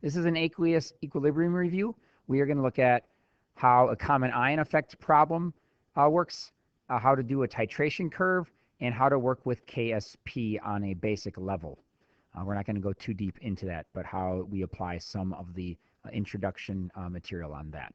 This is an aqueous equilibrium review. We are going to look at how a common ion effect problem works, how to do a titration curve, and how to work with Ksp on a basic level. We're not going to go too deep into that, but how we apply some of the introduction material on that.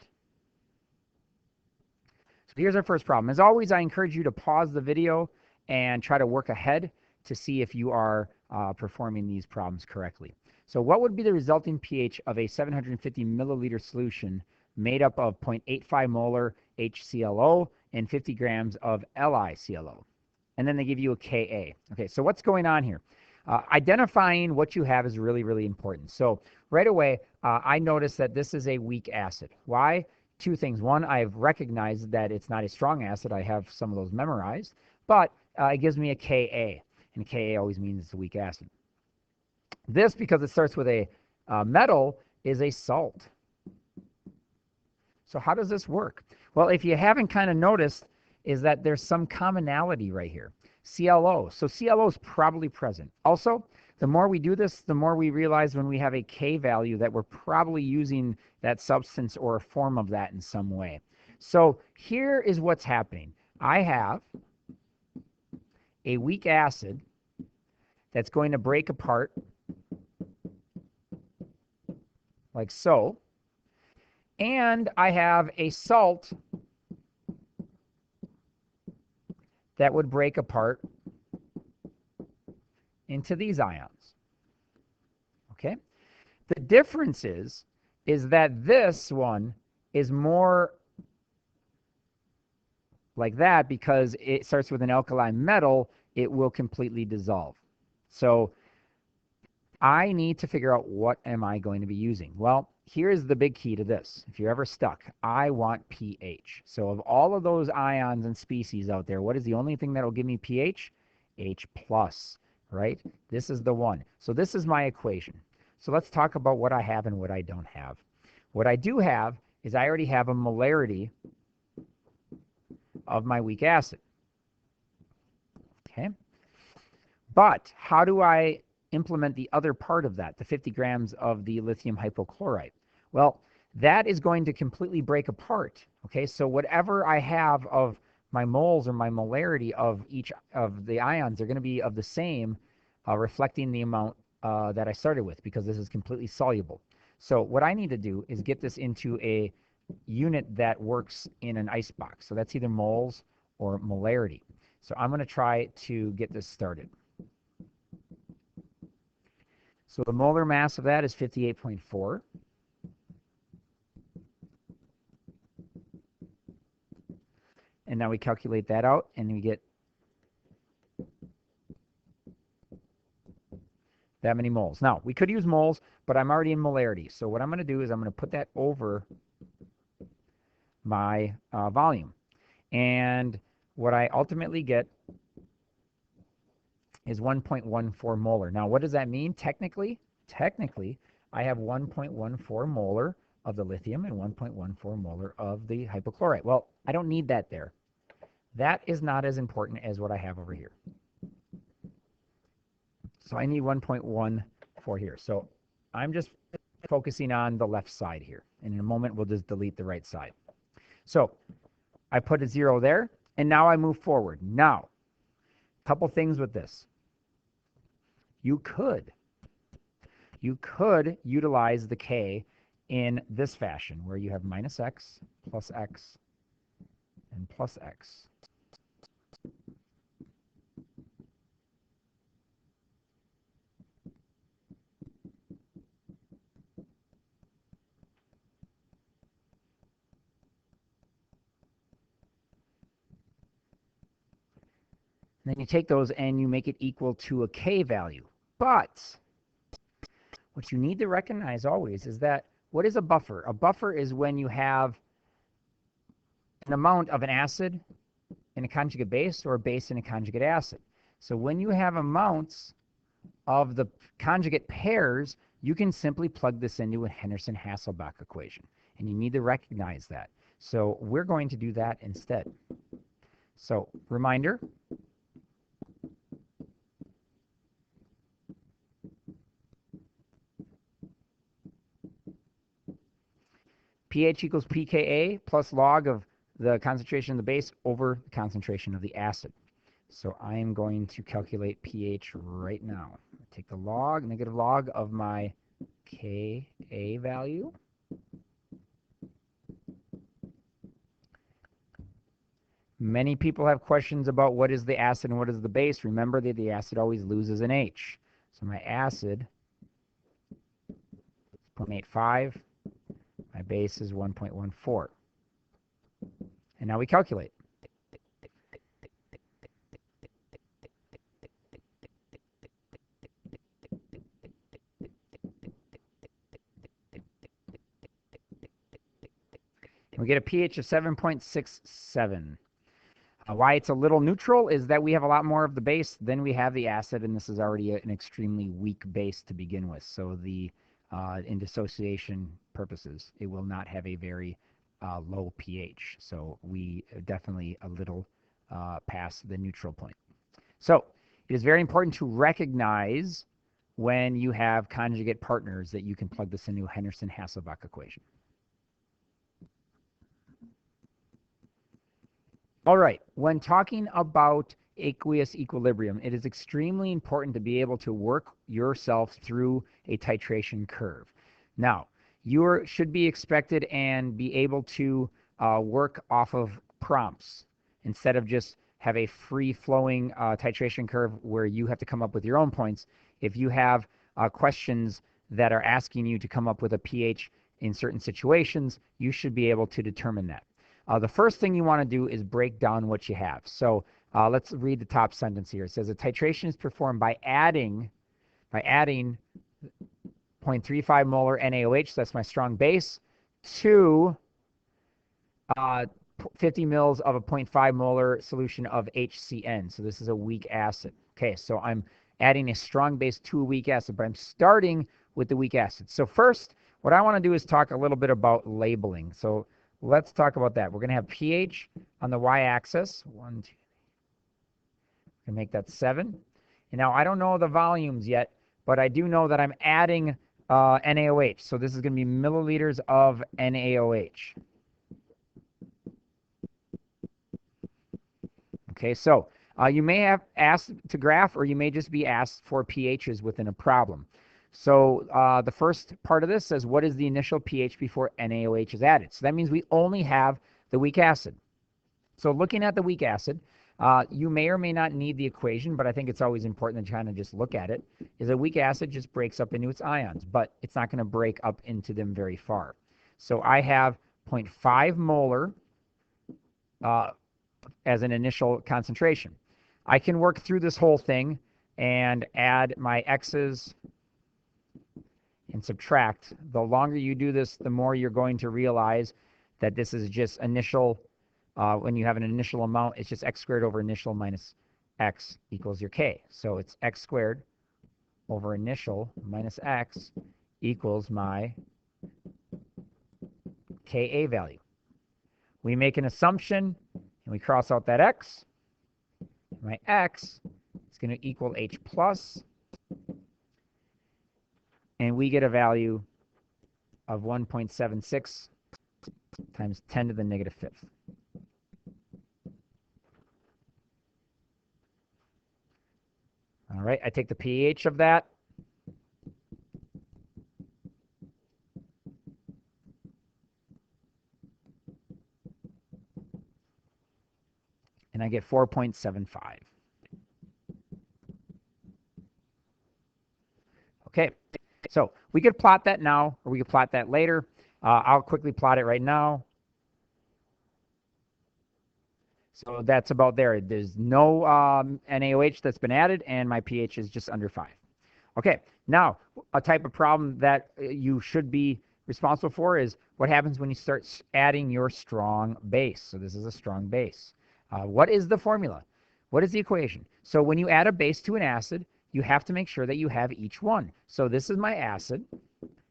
So here's our first problem. As always, I encourage you to pause the video and try to work ahead to see if you are performing these problems correctly. So what would be the resulting pH of a 750 milliliter solution made up of 0.85 molar HClO and 50 grams of LiClO? And then they give you a Ka. Okay, so what's going on here? Identifying what you have is really, really important. So right away, I noticed that this is a weak acid. Why? Two things. One, I've recognized that it's not a strong acid. I have some of those memorized. But it gives me a Ka. And Ka always means it's a weak acid. This, because it starts with a metal, is a salt. So how does this work? Well, if you haven't kind of noticed, is that there's some commonality right here. ClO. So ClO is probably present. Also, the more we do this, the more we realize when we have a K value that we're probably using that substance or a form of that in some way. So here is what's happening. I have a weak acid that's going to break apart like so. And I have a salt that would break apart into these ions. Okay? The difference is that this one is more like that because it starts with an alkali metal, it will completely dissolve. So I need to figure out what am I going to be using. Well, here's the big key to this. If you're ever stuck, I want pH. So of all of those ions and species out there, what is the only thing that will give me pH? H+, right? This is the one. So this is my equation. So let's talk about what I have and what I don't have. What I do have is I already have a molarity of my weak acid. Okay? But how do I implement the other part of that, the 50 grams of the lithium hypochlorite? Well, that is going to completely break apart. Okay, so whatever I have of my moles or my molarity of each of the ions are going to be of the same, reflecting the amount that I started with, because this is completely soluble. So what I need to do is get this into a unit that works in an icebox. So that's either moles or molarity. So I'm going to try to get this started. So the molar mass of that is 58.4. And now we calculate that out, and we get that many moles. Now, we could use moles, but I'm already in molarity. So what I'm going to do is I'm going to put that over my volume. And what I ultimately get is 1.14 molar. Now, what does that mean technically? Technically, I have 1.14 molar of the lithium and 1.14 molar of the hypochlorite. Well, I don't need that there. That is not as important as what I have over here. So I need 1.14 here. So I'm just focusing on the left side here. And in a moment, we'll just delete the right side. So I put a 0 there, and now I move forward. Now, a couple things with this. You could utilize the K in this fashion, where you have minus x plus x and plus x. And then you take those and you make it equal to a K value. But what you need to recognize always is that, what is a buffer? A buffer is when you have an amount of an acid in a conjugate base or a base in a conjugate acid. So when you have amounts of the conjugate pairs, you can simply plug this into a Henderson-Hasselbalch equation. And you need to recognize that. So we're going to do that instead. So reminder, pH equals pKa plus log of the concentration of the base over the concentration of the acid. So I am going to calculate pH right now. Take the log, negative log of my Ka value. Many people have questions about what is the acid and what is the base. Remember that the acid always loses an H. So my acid is 0.85. My base is 1.14. And now we calculate. And we get a pH of 7.67. Why it's a little neutral is that we have a lot more of the base than we have the acid, and this is already an extremely weak base to begin with. So in dissociation purposes, it will not have a very low pH. So we definitely a little past the neutral point. So it is very important to recognize when you have conjugate partners that you can plug this into a Henderson-Hasselbalch equation. All right, when talking about aqueous equilibrium, it is extremely important to be able to work yourself through a titration curve. Now, you should be expected and be able to work off of prompts instead of just have a free-flowing titration curve where you have to come up with your own points. If you have questions that are asking you to come up with a pH in certain situations, you should be able to determine that. The first thing you want to do is break down what you have. So let's read the top sentence here. It says a titration is performed by adding 0.35 molar NaOH, so that's my strong base, to 50 mils of a 0.5 molar solution of HCN. So this is a weak acid. Okay, so I'm adding a strong base to a weak acid, but I'm starting with the weak acid. So first, what I want to do is talk a little bit about labeling. So let's talk about that. We're going to have pH on the y-axis. 1, 2, and make that 7. And now I don't know the volumes yet, but I do know that I'm adding NaOH. So this is going to be milliliters of NaOH. Okay, so you may have asked to graph, or you may just be asked for pHs within a problem. So the first part of this says, what is the initial pH before NaOH is added? So that means we only have the weak acid. So looking at the weak acid, you may or may not need the equation, but I think it's always important to kind of just look at it, is a weak acid just breaks up into its ions, but it's not going to break up into them very far. So I have 0.5 molar as an initial concentration. I can work through this whole thing and add my x's and subtract. The longer you do this, the more you're going to realize that this is just initial. When you have an initial amount, it's just x squared over initial minus x equals your k. So it's x squared over initial minus x equals my Ka value. We make an assumption, and we cross out that x. My x is going to equal H plus, and we get a value of 1.76 times 10 to the negative 5th. All right, I take the pH of that. And I get 4.75. Okay, so we could plot that now, or we could plot that later. I'll quickly plot it right now. So that's about there. There's no NaOH that's been added, and my pH is just under 5. Okay, now a type of problem that you should be responsible for is what happens when you start adding your strong base. So this is a strong base. What is the formula? What is the equation? So when you add a base to an acid, you have to make sure that you have each one. So this is my acid.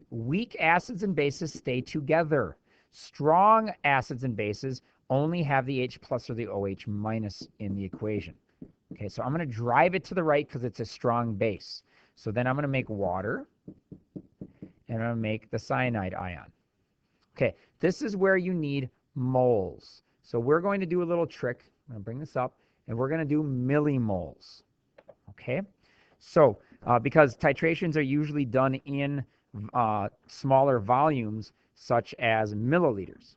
Weak acids and bases stay together. Strong acids and bases only have the H plus or the OH minus in the equation. Okay, so I'm going to drive it to the right because it's a strong base. So then I'm going to make water, and I'm going to make the cyanide ion. Okay, this is where you need moles. So we're going to do a little trick. I'm going to bring this up, and we're going to do millimoles. Okay, so because titrations are usually done in smaller volumes, such as milliliters.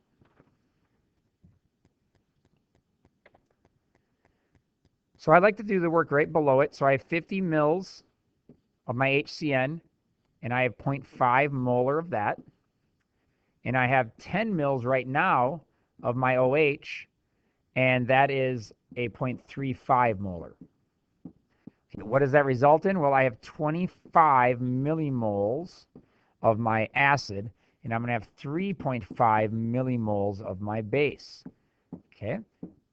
So I like to do the work right below it. So I have 50 mils of my HCN, and I have 0.5 molar of that. And I have 10 mils right now of my OH, and that is a 0.35 molar. Okay, what does that result in? Well, I have 25 millimoles of my acid, and I'm going to have 3.5 millimoles of my base. Okay,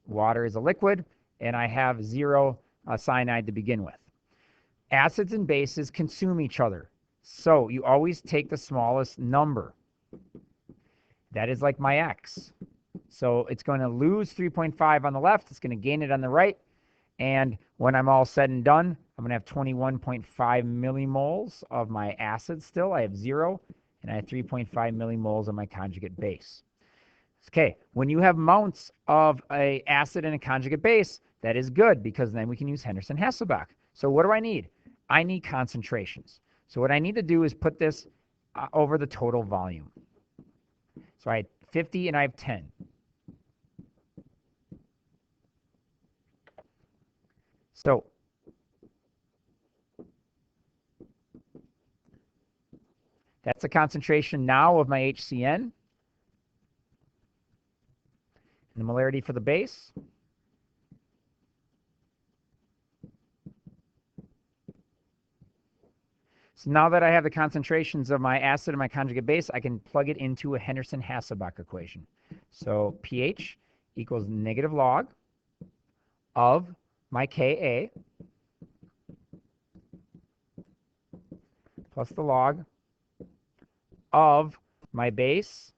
water is a liquid, and I have 0 cyanide to begin with. Acids and bases consume each other, so you always take the smallest number. That is like my X. So it's going to lose 3.5 on the left, it's going to gain it on the right, and when I'm all said and done, I'm going to have 21.5 millimoles of my acid still. I have 0, and I have 3.5 millimoles of my conjugate base. Okay, when you have amounts of an acid and a conjugate base, that is good, because then we can use Henderson Hasselbalch. So what do I need? I need concentrations. So what I need to do is put this over the total volume. So I have 50 and I have 10. So that's the concentration now of my HCN. And the molarity for the base. So now that I have the concentrations of my acid and my conjugate base, I can plug it into a Henderson Hasselbalch equation. So pH equals negative log of my Ka plus the log of my base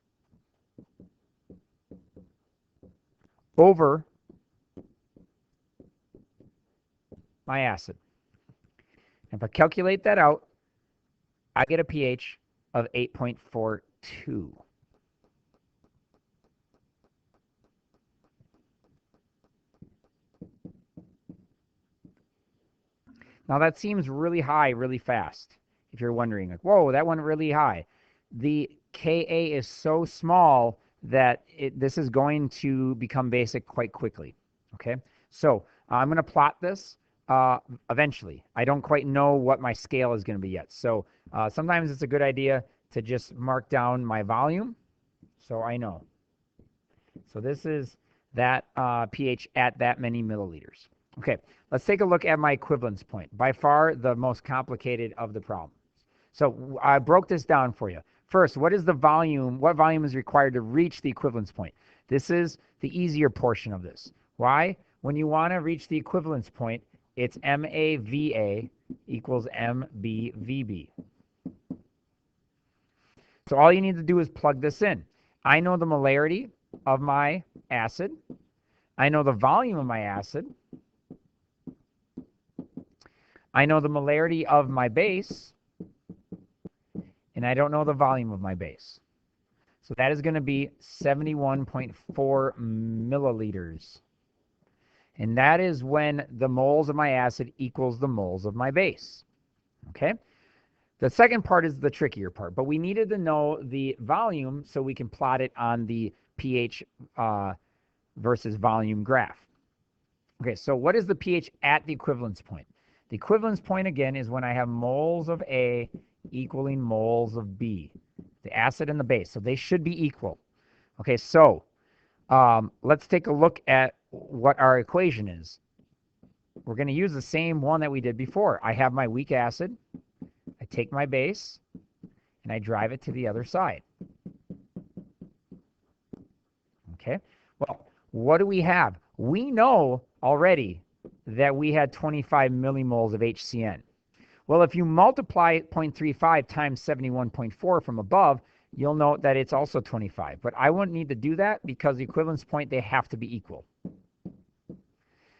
over my acid. If I calculate that out, I get a pH of 8.42. Now that seems really high, really fast. If you're wondering, like, whoa, that went really high. The Ka is so small that this is going to become basic quite quickly. Okay, so I'm going to plot this eventually. I don't quite know what my scale is going to be yet. So sometimes it's a good idea to just mark down my volume so I know. So this is that pH at that many milliliters. Okay, let's take a look at my equivalence point. By far the most complicated of the problems. So I broke this down for you. First, what is the volume? What volume is required to reach the equivalence point? This is the easier portion of this. Why? When you want to reach the equivalence point, it's MAVA equals MBVB. So all you need to do is plug this in. I know the molarity of my acid. I know the volume of my acid. I know the molarity of my base. And I don't know the volume of my base. So that is going to be 71.4 milliliters. And that is when the moles of my acid equals the moles of my base. Okay? The second part is the trickier part, but we needed to know the volume so we can plot it on the pH versus volume graph. Okay, so what is the pH at the equivalence point? The equivalence point, again, is when I have moles of A equaling moles of B, the acid and the base. So they should be equal. Okay, so let's take a look at what our equation is. We're going to use the same one that we did before. I have my weak acid. I take my base, and I drive it to the other side. Okay, well, what do we have? We know already that we had 25 millimoles of HCN. Well, if you multiply 0.35 times 71.4 from above, you'll note that it's also 25. But I won't need to do that because the equivalence point, they have to be equal.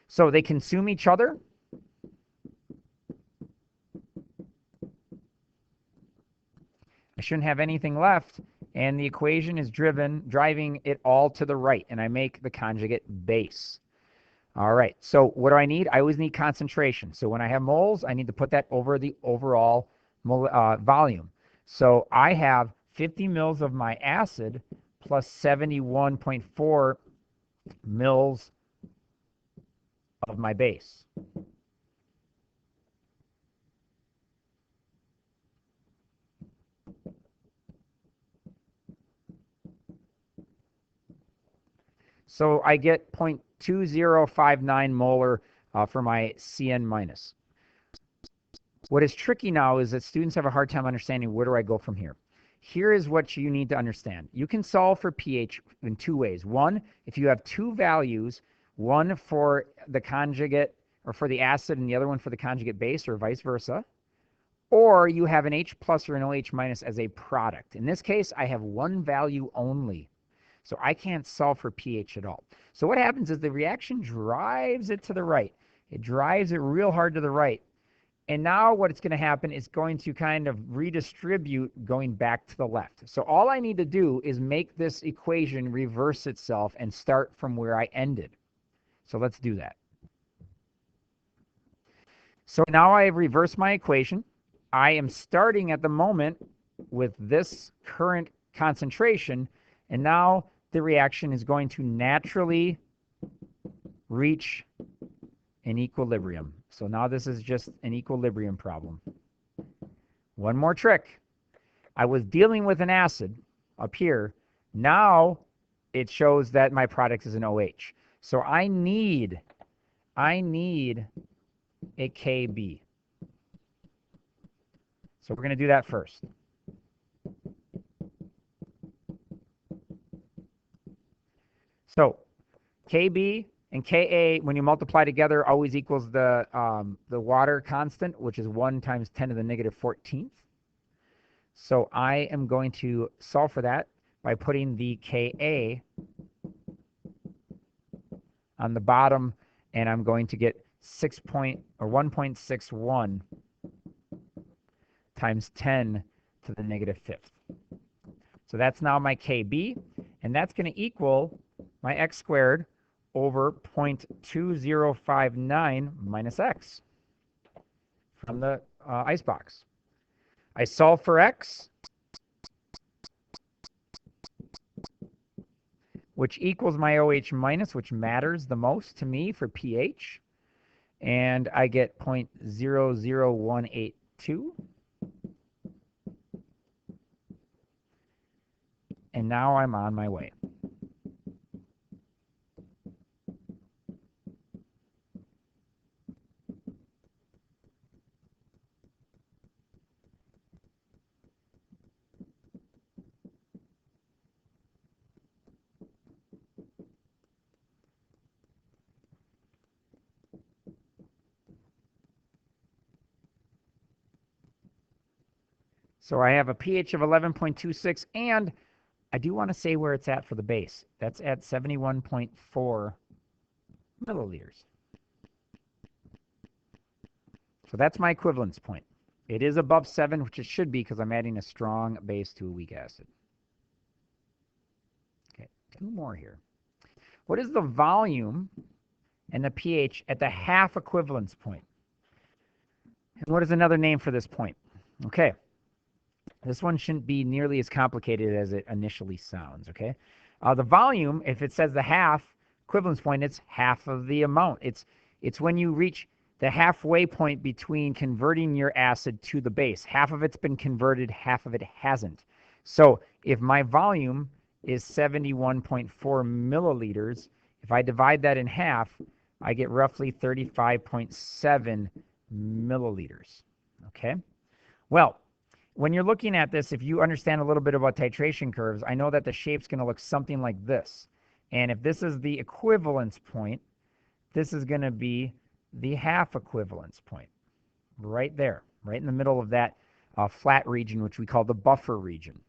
So they consume each other. I shouldn't have anything left and the equation is driving it all to the right, and I make the conjugate base. All right, so what do I need? I always need concentration. So when I have moles, I need to put that over the overall volume. So I have 50 mils of my acid plus 71.4 mils of my base. So I get 0.2059 molar for my CN minus. What is tricky now is that students have a hard time understanding where do I go from here. Here is what you need to understand. You can solve for pH in two ways. One, if you have two values, one for the conjugate or for the acid and the other one for the conjugate base or vice versa, or you have an H plus or an OH minus as a product. In this case, I have one value only. So I can't solve for pH at all. So what happens is the reaction drives it to the right. It drives it real hard to the right. And now what's going to happen is going to kind of redistribute going back to the left. So all I need to do is make this equation reverse itself and start from where I ended. So let's do that. So now I have reversed my equation. I am starting at the moment with this current concentration, and now the reaction is going to naturally reach an equilibrium. So now this is just an equilibrium problem. One more trick. I was dealing with an acid up here. Now it shows that my product is an OH. So I need a KB. So we're going to do that first. So KB and Ka, when you multiply together, always equals the water constant, which is 1 times 10 to the negative 14th. So I am going to solve for that by putting the Ka on the bottom, and I'm going to get 1.61 times 10 to the negative 5th. So that's now my Kb, and that's going to equal my x squared over 0.2059 minus x from the icebox. I solve for x, which equals my OH minus, which matters the most to me for pH, and I get 0.00182. And now I'm on my way. So I have a pH of 11.26, and I do want to say where it's at for the base. That's at 71.4 milliliters. So that's my equivalence point. It is above 7, which it should be because I'm adding a strong base to a weak acid. Okay, 2 more here. What is the volume and the pH at the half equivalence point? And what is another name for this point? Okay. This one shouldn't be nearly as complicated as it initially sounds, okay? The volume, if it says the half equivalence point, it's half of the amount. It's when you reach the halfway point between converting your acid to the base. Half of it's been converted, half of it hasn't. So if my volume is 71.4 milliliters, if I divide that in half, I get roughly 35.7 milliliters, okay? Well, when you're looking at this, if you understand a little bit about titration curves, I know that the shape's going to look something like this. And if this is the equivalence point, this is going to be the half equivalence point, right there, right in the middle of that flat region, which we call the buffer region.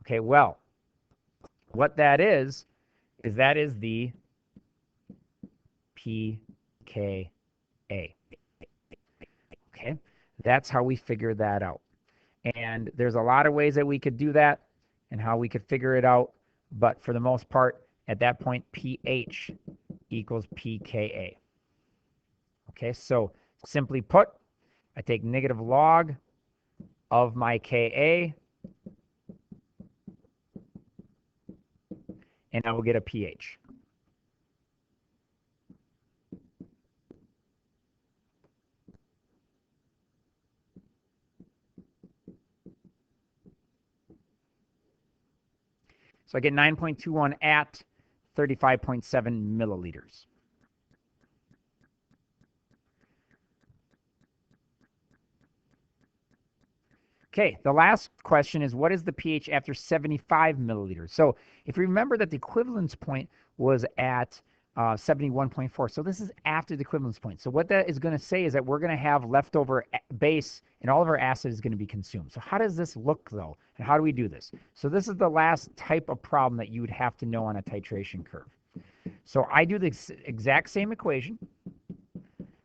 Okay, well, what that is that is the pKa. Okay, that's how we figure that out. And there's a lot of ways that we could do that. and how we could figure it out. But for the most part, at that point, pH equals pKa. Okay, so simply put, I take negative log of my Ka, and I will get a pH. So I get 9.21 at 35.7 milliliters. Okay, the last question is, what is the pH after 75 milliliters? So if you remember that the equivalence point was at 71.4, so this is after the equivalence point. So what that is going to say is that we're going to have leftover base, and all of our acid is going to be consumed. So how does this look, though, and how do we do this? So this is the last type of problem that you would have to know on a titration curve. So I do the exact same equation,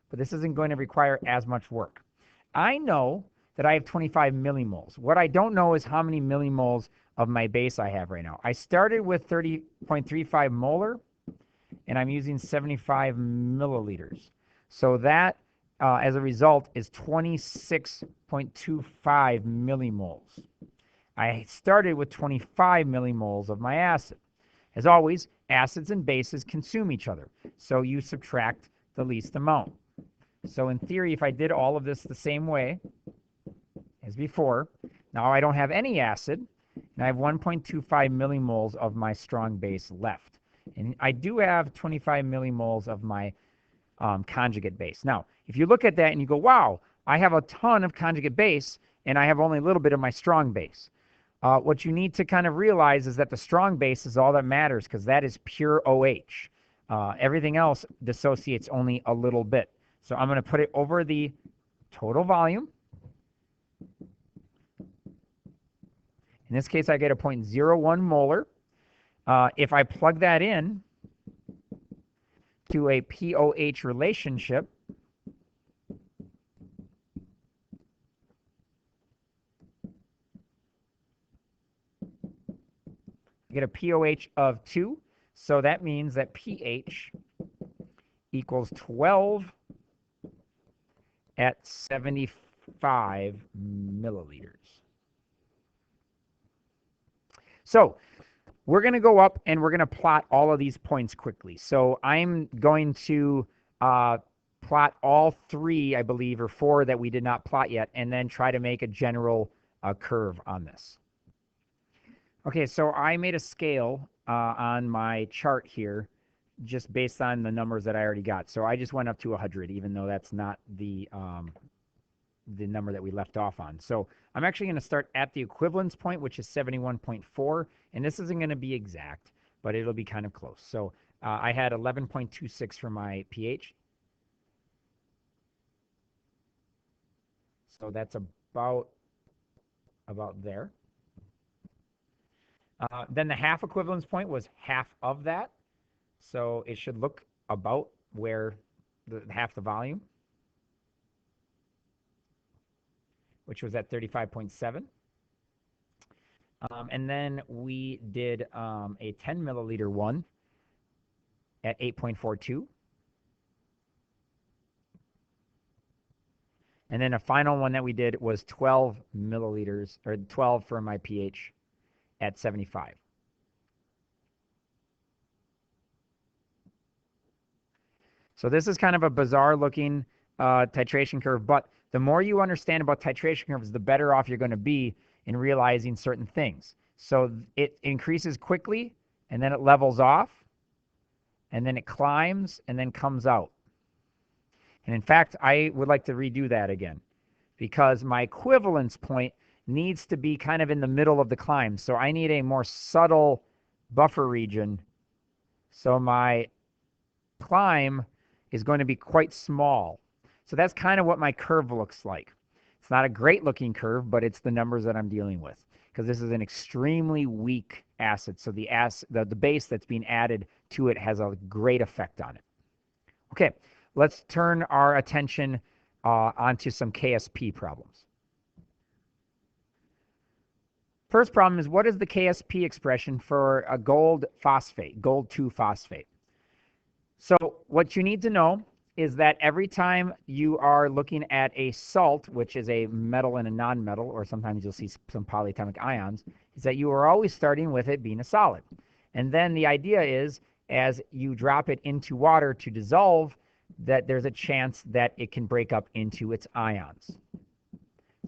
but this isn't going to require as much work. I know that I have 25 millimoles. What I don't know is how many millimoles of my base I have right now. I started with 30.35 molar, and I'm using 75 milliliters. So that, as a result, is 26.25 millimoles. I started with 25 millimoles of my acid. As always, acids and bases consume each other, so you subtract the least amount. So in theory, if I did all of this the same way as before, now I don't have any acid, and I have 1.25 millimoles of my strong base left. And I do have 25 millimoles of my conjugate base. Now, if you look at that and you go, wow, I have a ton of conjugate base, and I have only a little bit of my strong base. What you need to kind of realize is that the strong base is all that matters, because that is pure OH. Everything else dissociates only a little bit. So I'm going to put it over the total volume. In this case, I get a 0.01 molar. If I plug that in to a pOH relationship, I get a pOH of 2. So that means that pH equals 12 at 75 milliliters. So we're going to go up and we're going to plot all of these points quickly. So I'm going to plot all 3, I believe, or 4 that we did not plot yet, and then try to make a general curve on this. Okay, so I made a scale on my chart here just based on the numbers that I already got. So I just went up to 100, even though that's not the number that we left off on. So I'm actually going to start at the equivalence point, which is 71.4, and this isn't going to be exact, but it'll be kind of close. So I had 11.26 for my pH. So that's about there. Then the half equivalence point was half of that. So it should look about where half the volume, which was at 35.7. And then we did a 10 milliliter one at 8.42. And then a final one that we did was 12 milliliters, or 12 for my pH at 75. So this is kind of a bizarre looking titration curve, but the more you understand about titration curves, the better off you're going to be in realizing certain things. So it increases quickly, and then it levels off, and then it climbs, and then comes out. And in fact, I would like to redo that again, because my equivalence point needs to be kind of in the middle of the climb. So I need a more subtle buffer region. So my climb is going to be quite small. So that's kind of what my curve looks like. It's not a great looking curve, but it's the numbers that I'm dealing with, because this is an extremely weak acid. So the base that's being added to it has a great effect on it. Okay, let's turn our attention onto some Ksp problems. First problem is, what is the Ksp expression for a gold phosphate, gold 2 phosphate? So what you need to know is that every time you are looking at a salt, which is a metal and a non-metal, or sometimes you'll see some polyatomic ions, is that you are always starting with it being a solid. And then the idea is, as you drop it into water to dissolve, that there's a chance that it can break up into its ions.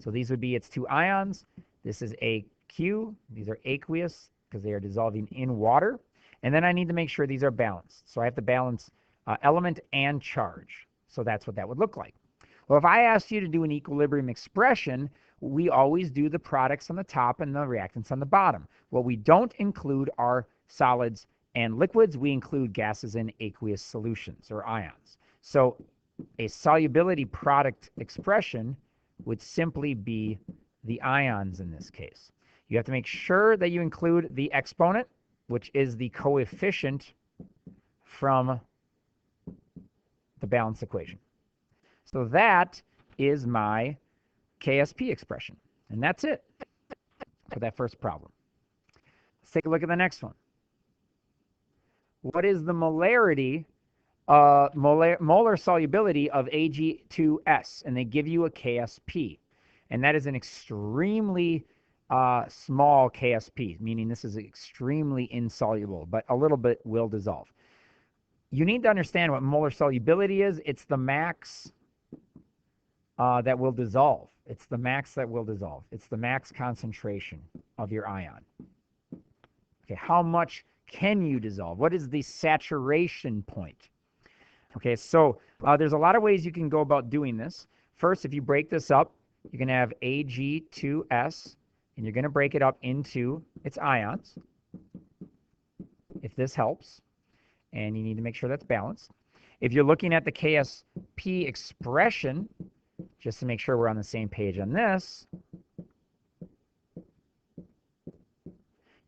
So these would be its 2 ions. This is AQ. These are aqueous because they are dissolving in water. And then I need to make sure these are balanced. So I have to balance element and charge. So that's what that would look like. Well, if I asked you to do an equilibrium expression, we always do the products on the top and the reactants on the bottom. What we don't include are solids and liquids. We include gases and aqueous solutions or ions. So a solubility product expression would simply be the ions in this case. You have to make sure that you include the exponent, which is the coefficient from the balance equation. So that is my Ksp expression. And that's it for that first problem. Let's take a look at the next one. What is the molarity, molar solubility of Ag2S? And they give you a Ksp. And that is an extremely small Ksp, meaning this is extremely insoluble, but a little bit will dissolve. You need to understand what molar solubility is. It's the max that will dissolve. It's the max that will dissolve. It's the max concentration of your ion. Okay, how much can you dissolve? What is the saturation point? Okay, so there's a lot of ways you can go about doing this. First, if you break this up, you're going to have Ag2S, and you're going to break it up into its ions, if this helps. And you need to make sure that's balanced. If you're looking at the Ksp expression, just to make sure we're on the same page on this,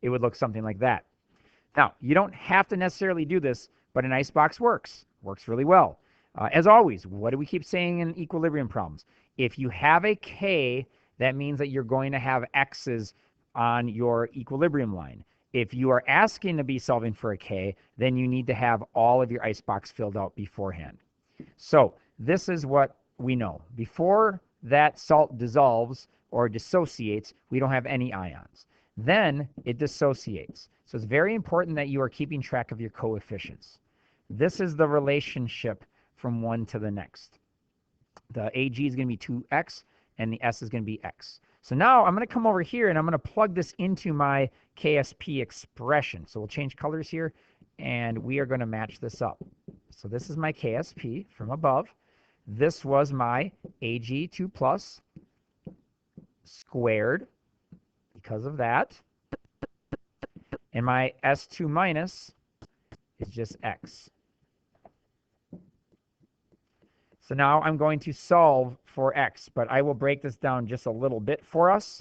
it would look something like that. Now, you don't have to necessarily do this, but an icebox works really well. As always, what do we keep saying in equilibrium problems? If you have a K, that means that you're going to have X's on your equilibrium line. If you are asking to be solving for a K, then you need to have all of your icebox filled out beforehand. So this is what we know. Before that salt dissolves or dissociates, we don't have any ions. Then it dissociates. So it's very important that you are keeping track of your coefficients. This is the relationship from one to the next. The Ag is going to be 2x, and the S is going to be x. So now I'm going to come over here, and I'm going to plug this into my Ksp expression. So we'll change colors here, and we are going to match this up. So this is my Ksp from above. This was my Ag2 plus squared because of that. And my S2 minus is just x. So now I'm going to solve for x, but I will break this down just a little bit for us.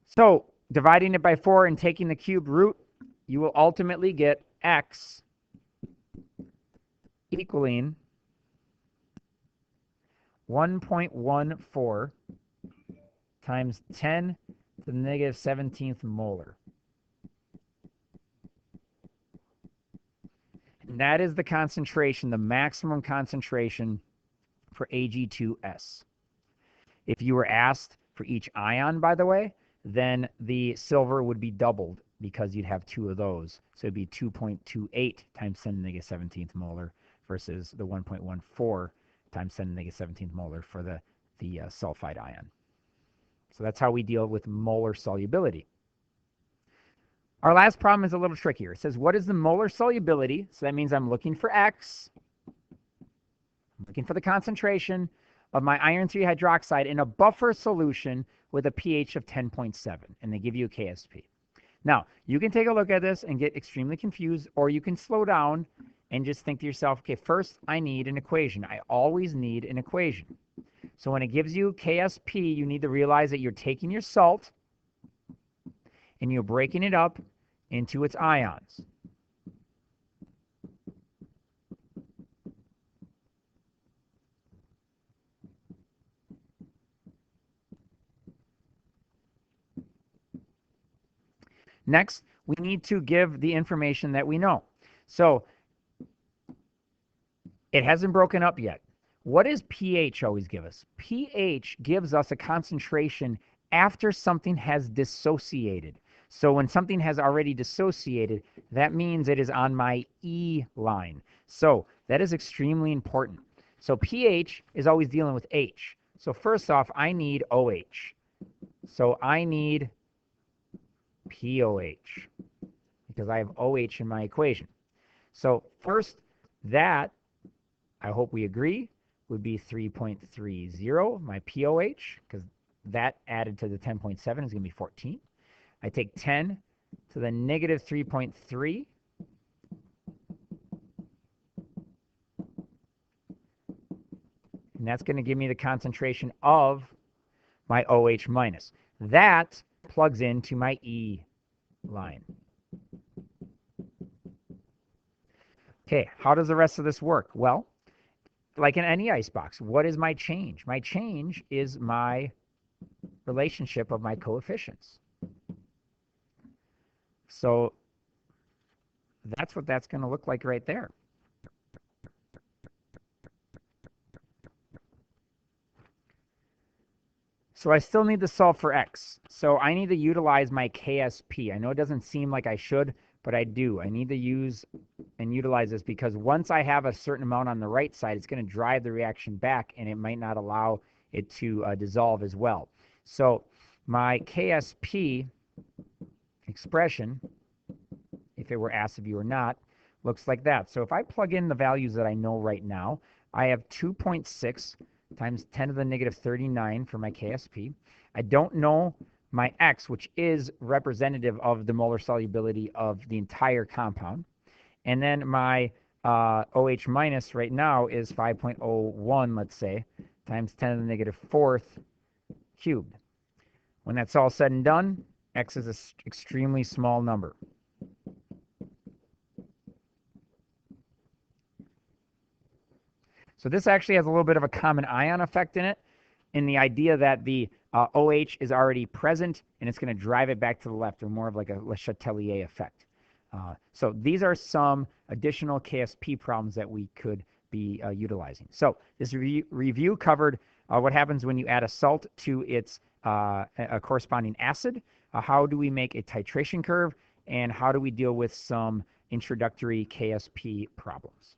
So dividing it by 4 and taking the cube root, you will ultimately get x equaling 1.14 times 10 to the negative 17th molar. And that is the concentration, the maximum concentration for Ag2S. If you were asked for each ion, by the way, then the silver would be doubled because you'd have 2 of those. So it'd be 2.28 times 10 to the negative 17th molar versus the 1.14 times 10 to the negative 17th molar for the sulfide ion. So that's how we deal with molar solubility. Our last problem is a little trickier. It says, what is the molar solubility? So that means I'm looking for X. I'm looking for the concentration of my iron 3 hydroxide in a buffer solution with a pH of 10.7. And they give you a Ksp. Now, you can take a look at this and get extremely confused, or you can slow down and just think to yourself, okay, first I need an equation. I always need an equation. So when it gives you Ksp, you need to realize that you're taking your salt and you're breaking it up into its ions. Next, we need to give the information that we know. So it hasn't broken up yet. What does pH always give us? pH gives us a concentration after something has dissociated. So when something has already dissociated, that means it is on my E line. So that is extremely important. So pH is always dealing with H. So first off, I need OH. So I need POH because I have OH in my equation. So first, that, I hope we agree, would be 3.30, my POH, because that added to the 10.7 is going to be 14. I take 10 to the negative 3.3. And that's going to give me the concentration of my OH minus. That plugs into my E line. Okay, how does the rest of this work? Well, like in any icebox, what is my change? My change is my relationship of my coefficients. So that's what that's going to look like right there. So I still need to solve for x. So I need to utilize my Ksp. I know it doesn't seem like I should, but I do. I need to use and utilize this because once I have a certain amount on the right side, it's going to drive the reaction back, and it might not allow it to dissolve as well. So my Ksp expression, if it were asked of you or not, looks like that. So if I plug in the values that I know right now, I have 2.6 times 10 to the negative 39 for my Ksp. I don't know my x, which is representative of the molar solubility of the entire compound. And then my OH minus right now is 5.01, let's say, times 10 to the negative 4th cubed. When that's all said and done, x is an extremely small number. So this actually has a little bit of a common ion effect in it, in the idea that the OH is already present, and it's going to drive it back to the left, or more of like a Le Chatelier effect. So these are some additional Ksp problems that we could be utilizing. So this review covered what happens when you add a salt to its a corresponding acid, how do we make a titration curve, and how do we deal with some introductory Ksp problems.